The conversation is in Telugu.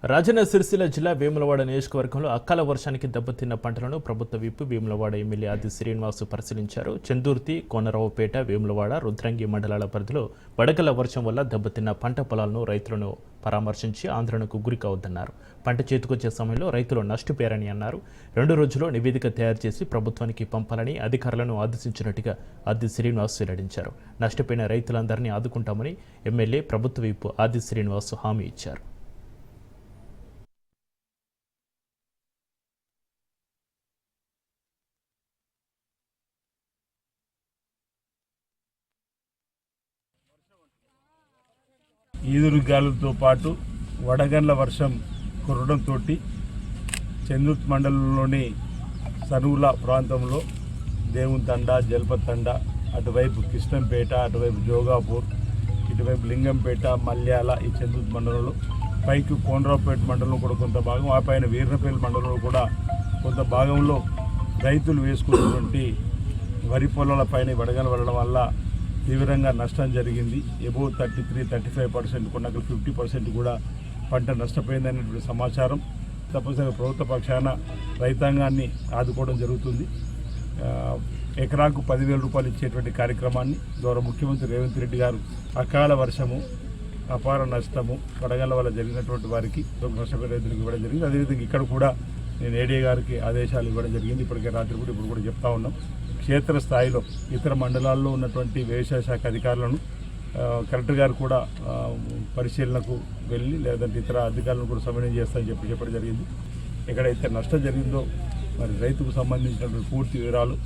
రాజన్న సిరిసిల్ల జిల్లా వేములవాడ నియోజకవర్గంలో అకాల వర్షానికి దెబ్బతిన్న పంటలను ప్రభుత్వ విప్ వేములవాడ ఎమ్మెల్యే ఆది శ్రీనివాస్ పరిశీలించారు. చందుర్తి, కోనరావుపేట, వేములవాడ, రుద్రంగి మండలాల పరిధిలో వడగళ్ల వర్షం వల్ల దెబ్బతిన్న పంట పొలాలను రైతులను పరామర్శించి ఆందోళనకు గురి కావద్దన్నారు. పంట చేతికొచ్చే సమయంలో రైతులు నష్టపోయారని అన్నారు. 2 రోజుల్లో నివేదిక తయారు చేసి ప్రభుత్వానికి పంపాలని అధికారులను ఆదేశించినట్టుగా ఆది శ్రీనివాస్ వెల్లడించారు. నష్టపోయిన రైతులందరినీ ఆదుకుంటామని ఎమ్మెల్యే ప్రభుత్వ విప్ ఆది శ్రీనివాస్ హామీ ఇచ్చారు. ఈదురుగాలులతో పాటు వడగండ్ల వర్షం కురవడంతో చందుర్తి మండలంలోని సనువుల ప్రాంతంలో దేవుని తండ, జల్పత్ తండ, అటువైపు కృష్ణంపేట, అటువైపు జోగాపూర్, ఇటువైపు లింగంపేట, మల్యాల ఈ చందుర్తి మండలంలో, పైకి కోనరావుపేట మండలంలో కూడా కొంత భాగం, ఆ పైన వీర్నపల్లి మండలంలో కూడా కొంత భాగంలో రైతులు వేసుకున్నటువంటి వరి పొలాల పైన వడగండ్ల పడడం వల్ల తీవ్రంగా నష్టం జరిగింది. ఎబో 33-35%, కొన్నకలు 50% కూడా పంట నష్టపోయిందనేటువంటి సమాచారం. తప్పనిసరిగా ప్రభుత్వ పక్షాన రైతాంగాన్ని ఆదుకోవడం జరుగుతుంది. ఎకరాకు 10,000 రూపాయలు ఇచ్చేటువంటి కార్యక్రమాన్ని గౌరవ ముఖ్యమంత్రి రేవంత్ రెడ్డి గారు అకాల వర్షము, అపార నష్టము, వడగళ్ల వల్ల జరిగినటువంటి వారికి నష్టపోయిన రైతులకు ఇవ్వడం జరిగింది. అదేవిధంగా ఇక్కడ కూడా నేను ఏడీ గారికి ఆదేశాలు ఇవ్వడం జరిగింది. ఇప్పటికే రాత్రి కూడా ఇప్పుడు కూడా చెప్తా ఉన్నాం. క్షేత్రస్థాయిలో ఇతర మండలాల్లో ఉన్నటువంటి వ్యవసాయ శాఖ అధికారులను కలెక్టర్ గారు కూడా పరిశీలనకు వెళ్ళి లేదంటే ఇతర అధికారులను కూడా సమన్వయం చేస్తామని చెప్పడం జరిగింది. ఎక్కడైతే నష్టం జరిగిందో మరి రైతుకు సంబంధించినటువంటి పూర్తి వివరాలు